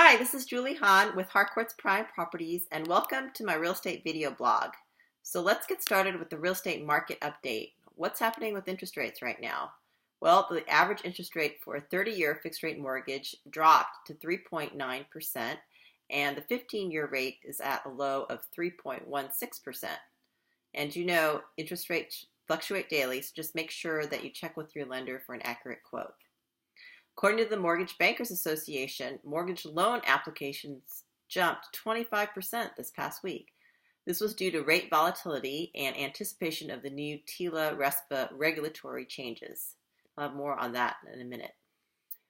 Hi, this is Julie Hahn with Harcourts Prime Properties, and welcome to my real estate video blog. So let's get started with the real estate market update. What's happening with interest rates right now? Well, the average interest rate for a 30-year fixed rate mortgage dropped to 3.9%, and the 15-year rate is at a low of 3.16%. And you know, interest rates fluctuate daily, so just make sure that you check with your lender for an accurate quote. According to the Mortgage Bankers Association, mortgage loan applications jumped 25% this past week. This was due to rate volatility and anticipation of the new TILA-RESPA regulatory changes. I'll have more on that in a minute.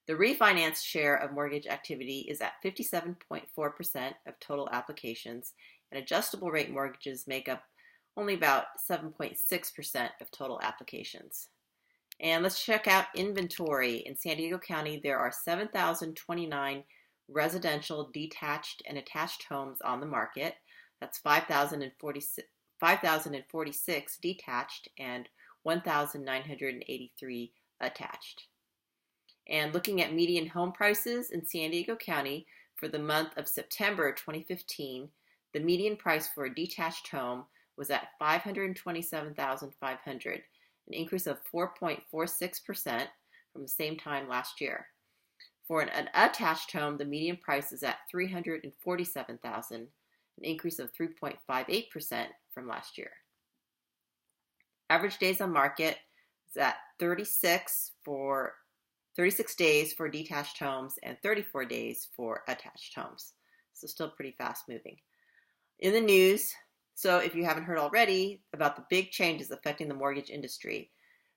The refinance share of mortgage activity is at 57.4% of total applications, and adjustable rate mortgages make up only about 7.6% of total applications. And let's check out inventory. In San Diego County, there are 7,029 residential detached and attached homes on the market. That's 5,046 detached and 1,983 attached. And looking at median home prices in San Diego County for the month of September 2015, the median price for a detached home was at $527,500. An increase of 4.46% from the same time last year. For an attached home, the median price is at $347,000, an increase of 3.58% from last year. Average days on market is at 36 days for detached homes and 34 days for attached homes. So still pretty fast moving. In the news, so if you haven't heard already about the big changes affecting the mortgage industry,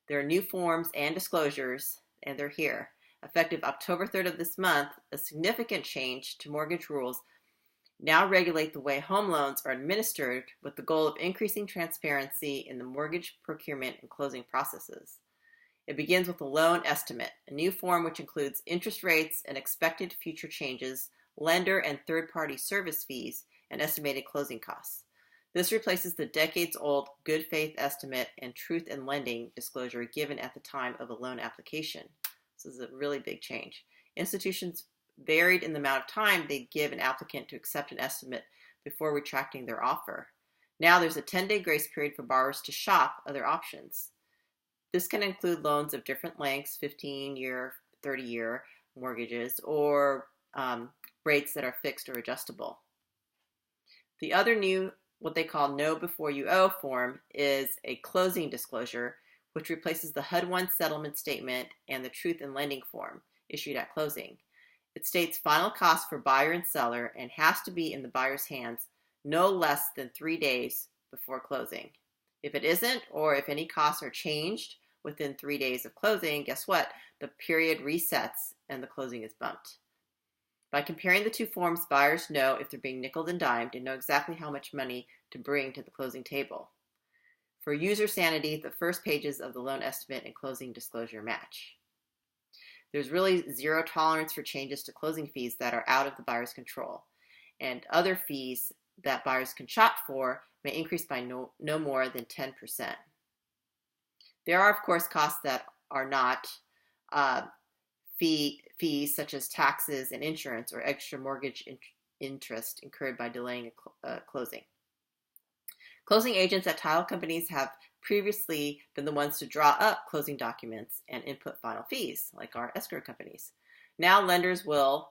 there are new forms and disclosures, and they're here. Effective October 3rd of this month, a significant change to mortgage rules now regulate the way home loans are administered with the goal of increasing transparency in the mortgage procurement and closing processes. It begins with a loan estimate, a new form which includes interest rates and expected future changes, lender and third-party service fees, and estimated closing costs. This replaces the decades-old good faith estimate and truth in lending disclosure given at the time of a loan application. This is a really big change. Institutions varied in the amount of time they give an applicant to accept an estimate before retracting their offer. Now there's a 10-day grace period for borrowers to shop other options. This can include loans of different lengths, 15-year, 30-year mortgages, or rates that are fixed or adjustable. The other new what they call Know Before You Owe form is a closing disclosure, which replaces the HUD-1 settlement statement and the Truth in Lending form issued at closing. It states final cost for buyer and seller and has to be in the buyer's hands no less than 3 days before closing. If it isn't, or if any costs are changed within 3 days of closing, guess what? The period resets and the closing is bumped. By comparing the two forms, buyers know if they're being nickeled and dimed and know exactly how much money to bring to the closing table. For user sanity, the first pages of the loan estimate and closing disclosure match. There's really zero tolerance for changes to closing fees that are out of the buyer's control, and other fees that buyers can shop for may increase by no more than 10%. There are, of course, costs that are not fees such as taxes and insurance or extra mortgage interest incurred by delaying a closing. Closing agents at title companies have previously been the ones to draw up closing documents and input final fees, like our escrow companies. Now lenders will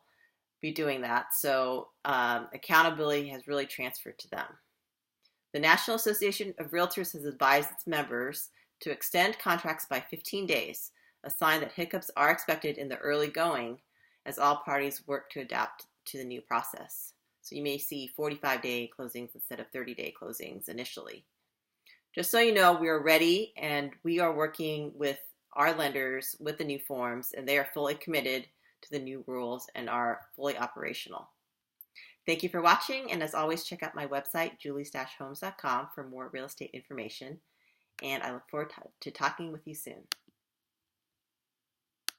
be doing that, so accountability has really transferred to them. The National Association of Realtors has advised its members to extend contracts by 15 days, a sign that hiccups are expected in the early going as all parties work to adapt to the new process. So you may see 45-day closings instead of 30-day closings initially. Just so you know, we are ready and we are working with our lenders with the new forms, and they are fully committed to the new rules and are fully operational. Thank you for watching, and as always, check out my website, julie-homes.com, for more real estate information, and I look forward to talking with you soon.